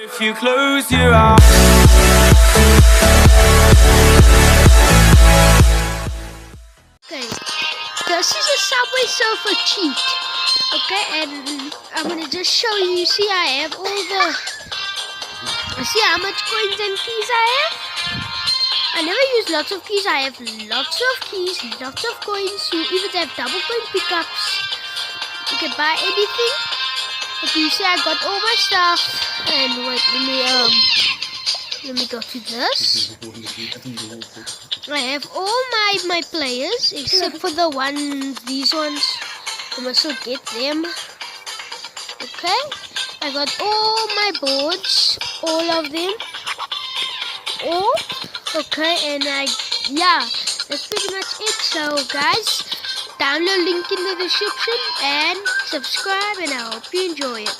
If you close your eyes. Okay, this is a Subway Surfer cheat. Okay, and I'm gonna just show you. See, I have all the. See how much coins and keys I have? I never use lots of keys. I have lots of keys, lots of coins. You even have double coin pickups. You can buy anything. But you see, I got all my stuff. And wait, let me go to this. I have all my players except for these ones. I must still get them. Okay, I got all my boards, all of them. All okay, and yeah, that's pretty much it. So guys, download link in the description and subscribe, and I hope you enjoy it.